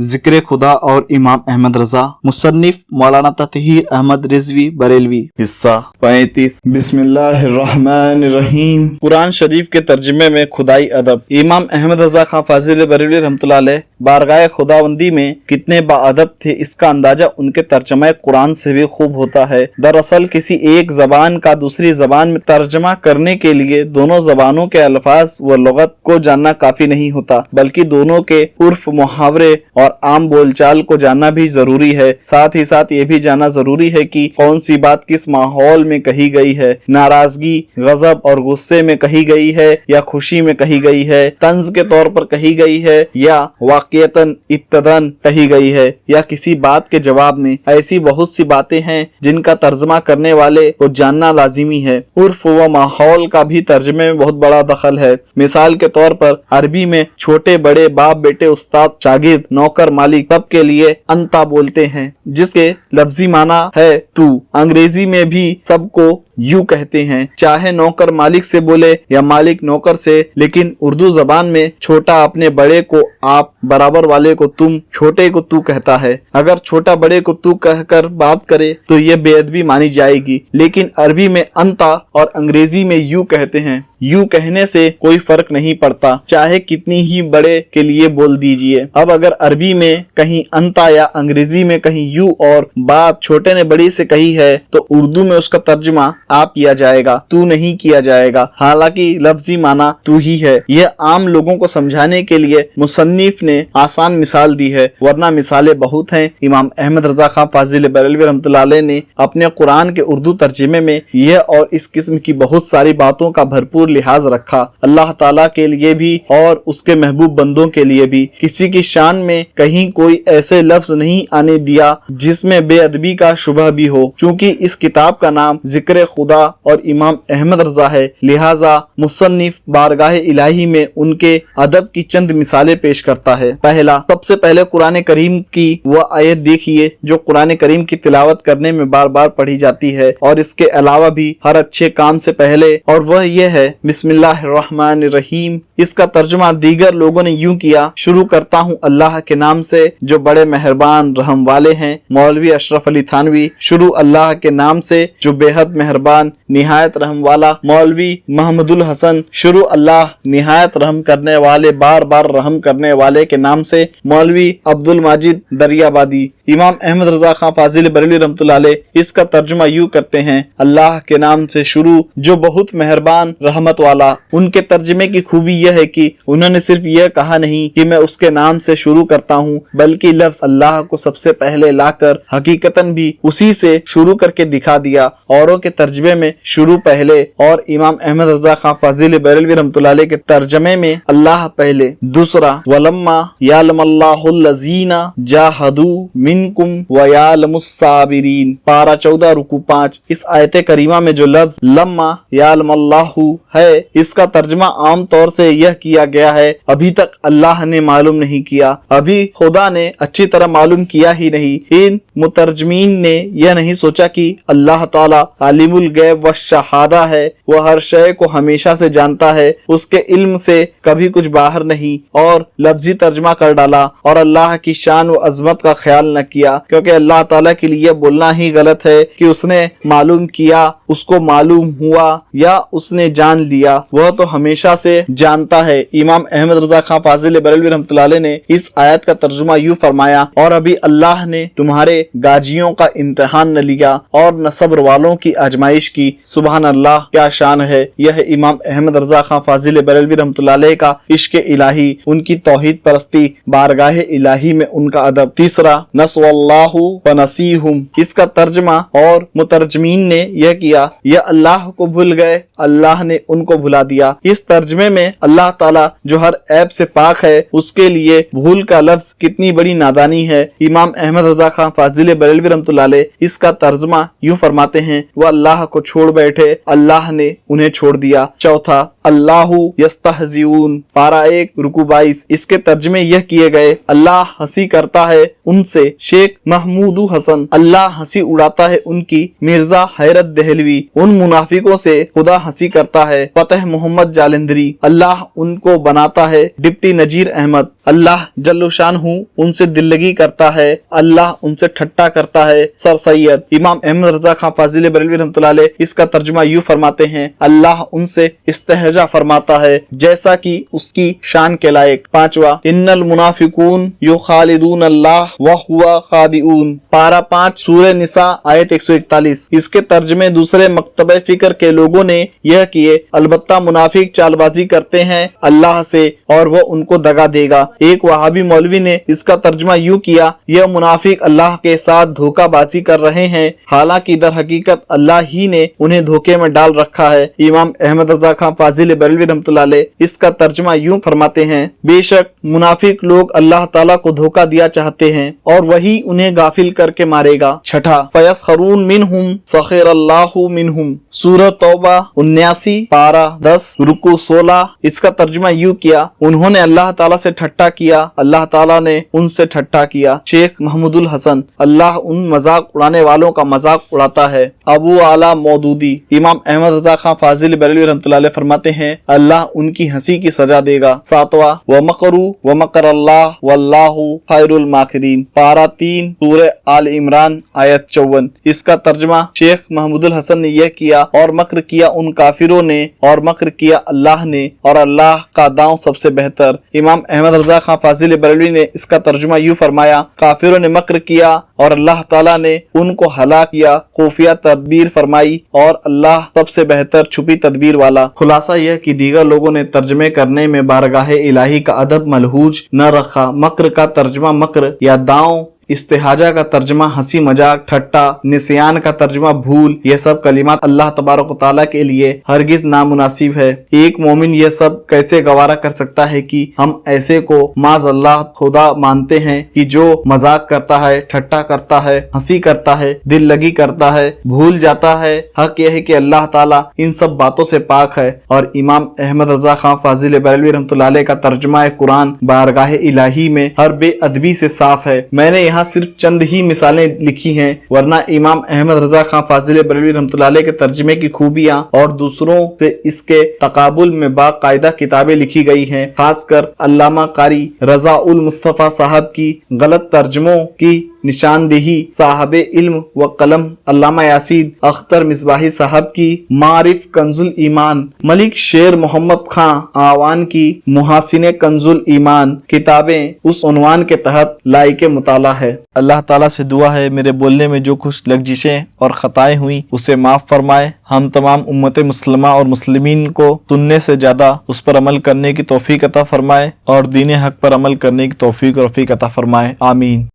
ज़िक्र खुदा और इमाम अहमद रजा, मुसन्निफ मौलाना ततहीर अहमद रिजवी बरेलवी। हिस्सा 35। बिस्मिल्लाहिर्रहमानिर्रहीम। कुरान शरीफ के तर्जुमे में खुदाई अदब। इमाम अहमद रजा खां फाजिल बरेलवी रहमतुल्लाह अलैह बारगाह खुदावंदी में कितने बाअदब थे, इसका अंदाजा उनके तर्जमा कुरान से भी खूब होता है। दरअसल किसी एक जबान का दूसरी जबान में तर्जमा करने के लिए दोनों जबानों के अल्फाज व लुगत को जानना काफी नहीं होता, बल्कि दोनों के उर्फ, मुहावरे और आम बोलचाल को जानना भी जरूरी है। साथ ही साथ ये भी जानना जरूरी है कि कौन सी बात किस माहौल में कही गई है, नाराजगी, गजब और गुस्से में कही गई है या खुशी में कही गई है, तंज के तौर पर कही गई है या वाक़ियतन इब्तदन कही गई है या किसी बात के जवाब में। ऐसी बहुत सी बातें हैं जिनका तर्जमा करने वाले को जानना लाजिमी है। उर्फ व माहौल का भी तर्जमे में बहुत बड़ा दखल है। मिसाल के तौर पर अरबी में छोटे बड़े, बाप बेटे, उस्ताद शागिर्द, नौकर मालिक सब के लिए अंता बोलते हैं, जिसके लफ्जी माना है तू। अंग्रेजी में भी सबको यू कहते हैं, चाहे नौकर मालिक से बोले या मालिक नौकर से। लेकिन उर्दू जबान में छोटा अपने बड़े को आप, बराबर वाले को तुम, छोटे को तू कहता है। अगर छोटा बड़े को तू कहकर बात करे तो ये बेअदबी मानी जाएगी। लेकिन अरबी में अंता और अंग्रेजी में यू कहते हैं। यू कहने से कोई फर्क नहीं पड़ता, चाहे कितनी ही बड़े के लिए बोल दीजिए। अब अगर अरबी में कहीं अंता या अंग्रेजी में कहीं यू और बात छोटे ने बड़ी से कही है तो उर्दू में उसका तर्जुमा आप किया जाएगा, तू नहीं किया जाएगा। हालांकि लफ्जी माना तू ही है। यह आम लोगों को समझाने के लिए मुसन्निफ ने आसान मिसाल दी है, वरना मिसालें बहुत हैं। इमाम अहमद रजा खां फाजिल बरेलवी रहमतुल्लाह अलैह ने अपने कुरान के उर्दू तर्जुमे में यह और इस किस्म की बहुत सारी बातों का भरपूर लिहाज रखा। अल्लाह ताला के लिए भी और उसके महबूब बंदों के लिए भी किसी की शान में कहीं कोई ऐसे लफ्ज नहीं आने दिया जिसमें बेअदबी का शुबह भी हो। चूंकि इस किताब का नाम ज़िक्र खुदा और इमाम अहमद रजा है, लिहाजा मुसन्निफ बारगाह इलाही में उनके अदब की चंद मिसालें पेश करता है। पहला, सबसे पहले कुरान करीम की वह आयत देखिए जो कुरान करीम की तिलावत करने में बार बार पढ़ी जाती है और इसके अलावा भी हर अच्छे काम से पहले, और वह यह है बिस्मिल्लाहिर्रहमानिर्रहीम। इसका तर्जुमा दीगर लोगों ने यूं किया, शुरू करता हूँ अल्लाह के नाम से जो बड़े मेहरबान रहम वाले हैं। मौलवी अशरफ अली थानवी, शुरू अल्लाह के नाम से जो बेहद मेहरबान निहायत रहम वाला। मौलवी महमूदुल हसन, शुरू अल्लाह निहायत रहम करने वाले, बार बार रहम करने वाले के नाम से। मौलवी अब्दुल माजिद दरियाबादी। इमाम अहमद रजा खां फाजिल बरेलवी रहमतुल्लाह अलैह इसका तर्जुमा यूं करते हैं, अल्लाह के नाम से शुरू जो बहुत मेहरबान रहमत वाला। उनके तर्जुमे की खूबी यह है कि उन्होंने सिर्फ यह कहा नहीं कि मैं उसके नाम से शुरू करता हूँ, बल्कि लफ्ज अल्लाह को सबसे पहले लाकर हकीकतन भी उसी से शुरू करके दिखा दिया। औरों के तर्जुमे में शुरू पहले और इमाम अहमद रजा खां फाजिल बरेलवी रहमतुल्लाह अलैह के तर्जुमे में अल्लाह पहले। दूसरा, वलम्मा यालमल्लाहुल्लज़ीना जाहदू मिनकुम व यालमुस्साबिरीन, पारा 14 रुकू 5। इस आयत करीमा में जो लफ्ज लम्मा यालमल्लाहु है, इसका तर्जुमा आम तौर से यह किया गया है, अभी तक अल्लाह ने मालूम नहीं किया, अभी खुदा ने अच्छी तरह मालूम किया ही नहीं। इन मुतर्जमीन ने यह नहीं सोचा कि अल्लाह ताला आलिमुल गैब व शहादा है, वह हर शय को हमेशा से जानता है, उसके इल्म से कभी कुछ बाहर नहीं, और लफ्जी तर्जुमा कर डाला और अल्लाह की शान व अजमत का ख्याल न किया, क्योंकि अल्लाह ताला के लिए बोलना ही गलत है कि उसने मालूम किया, उसको मालूम हुआ या उसने जान लिया, वह तो हमेशा से जानता है। इमाम अहमद रजा खां फाजिल बरेलवी रहमतुल्लाह अलैह ने इस आयत का तर्जुमा यूं फरमाया, और अभी अल्लाह ने तुम्हारे गाजियों का इम्तिहान न लिया और न सब्र वालों की आजमाइश की। सुबहान अल्लाह, क्या शान है। यह है इमाम अहमद रजा खां फाजिल बरेलवी रहमतुल्लाह अलैह का इश्क इलाही, उनकी तौहीद परस्ती, बारगाह इलाही में उनका अदब। तीसरा, नस्वल्लाहु व नसीहुम, इसका तर्जुमा और मुतर्जमीन ने यह किया, यह अल्लाह को भूल गए, अल्लाह ने उनको भुला दिया। इस तर्जुमे में अल्लाह ताला जो हर ऐब से पाक है, उसके लिए भूल का लफ्ज कितनी बड़ी नादानी है। इमाम अहमद रजा खां फाजिल बरेलवी रहमतुल्लाह अलैह इसका तर्जुमा यूं फरमाते हैं, वह अल्लाह को छोड़ बैठे, अल्लाह ने उन्हें छोड़ दिया। चौथा, अल्लाहु यस्तहज़िऊन, पारा 1 रुकू 22। इसके तर्जुमे यह किए गए, अल्लाह हंसी करता है उनसे। शेख महमूदू हसन, अल्लाह हंसी उड़ाता है उनकी। मिर्जा हैरत दहलवी, उन मुनाफिकों से खुदा हंसी करता है। फतेह मोहम्मद जालंधरी, अल्लाह उनको बनाता है। डिप्टी नजीर अहमद, अल्लाह जल्लो शान हूँ उनसे दिल लगी करता है, अल्लाह उनसे ठट्टा करता है। सर सैयद इमाम अहमद रजा खां फाजिल बरेलवी रहमतुल्लाह अलैह इसका तर्जुमा यूँ फरमाते हैं, अल्लाह उनसे इस्तेहजा फरमाता है जैसा कि उसकी शान के लायक। पांचवा, इन्नल मुनाफिकून युखालिदून अल्लाह व हुवा खादिऊन, पारा 5 सूरह निसा आयत 141। इसके तर्जमे दूसरे मकतबे फिक्र के लोगों ने यह किए, अलबत्ता मुनाफिक चालबाजी करते हैं अल्लाह से और वो उनको दगा देगा। एक वहाबी मौलवी ने इसका तर्जुमा यूँ किया, यह मुनाफिक अल्लाह के साथ धोखाबाजी कर रहे हैं, हालांकि दर हकीकत अल्लाह ही ने उन्हें धोखे में डाल रखा है। इमाम अहमद रजा खां फाजिल बरेलवी रहमतुल्लाह अलैह इसका तर्जुमा यूँ फरमाते हैं, बेशक मुनाफिक लोग अल्लाह ताला को धोखा दिया चाहते हैं और वही उन्हें गाफिल करके मारेगा। छठा, फयस्खरून मिनहुम सखिरल्लाहु मिनहुम, सूरह तौबा 79 पारा 10 रुकू 16। इसका तर्जुमा यूँ किया, उन्होंने अल्लाह ताला से ठट्टा किया, अल्लाह ताला ने उनसे ठट्टा किया। शेख महमूदुल हसन, अल्लाह उन मजाक उड़ाने वालों का मजाक उड़ाता है। अबू आला मौदूदी, इमाम अहमद रजा खां फाजिल बरेलवी रहमतुल्लाह अलैह फरमाते हैं, अल्लाह उनकी हंसी की सजा देगा। सातवां, व मकरू व मकर अल्लाह वल्लाहु खैरुल माकिरीन, पारा 3 सूरह आल इमरान आयत 54। इसका तर्जुमा शेख महमूदुल हसन ने यह किया, और मक्र किया उन काफिरों ने और मक्र किया अल्लाह ने और अल्लाह का दांव सबसे बेहतर। इमाम अहमद रजा खां फाजिल बरेलवी ने इसका तर्जुमा यूँ फरमाया, काफिरों ने मक्र किया और अल्लाह ताला ने उनको हलाक किया, खुफिया तदबीर फरमाई और अल्लाह सबसे बेहतर छुपी तदबीर वाला। खुलासा यह कि दीगर लोगों ने तर्जमे करने में बारगाह इलाही का अदब मलहूज न रखा। मक्र का तर्जमा मक्र या दांव, इस्तेहाजा का तर्जमा हंसी मजाक ठट्टा, निस्यान का तर्जमा भूल, ये सब कलिमात अल्लाह तबारक व तआला के लिए हरगिज नामुनासिब है। एक मोमिन ये सब कैसे गवारा कर सकता है कि हम ऐसे को माज अल्लाह खुदा मानते हैं कि जो मजाक करता है, ठट्टा करता है, हंसी करता है, दिल लगी करता है, भूल जाता है। हक यह है कि अल्लाह ताला इन सब बातों से पाक है। और इमाम अहमद रजा खां फाजिल बरेलवी रहमतुल्लाह अलैह का तर्जुमा कुरान बारगाह इलाही में हर बेअदबी से साफ है। मैंने यहाँ सिर्फ चंद ही मिसालें लिखी हैं, वरना इमाम अहमद रजा खां फाजिल बरेलवी रहमतुल्लाह अलैह के तर्जुमे की खूबियां और दूसरों से इसके तकाबुल में बाकायदा किताबें लिखी गई हैं। खासकर अल्लामा कारी रजा उल मुस्तफा साहब की गलत तर्जुमों की निशानदेही, साहब इल्म व कलम अल्लामा यासीन अख्तर मिसबाही साहब की मारिफ कंजुल ईमान, मलिक शेर मोहम्मद खां आवान की मुहासिने कंजुल ईमान किताबें उस उन्वान के तहत लायके मुताला है। अल्लाह ताला से दुआ है मेरे बोलने में जो कुछ लग्जिशें और खताएं हुई उसे माफ फरमाए। हम तमाम उम्मत मुस्लिमा और मुस्लिमीन को सुनने से ज्यादा उस पर अमल करने की तौफीक अता फरमाए और दीन हक पर अमल करने की तौफीक और रफीक अता फरमाए। आमीन।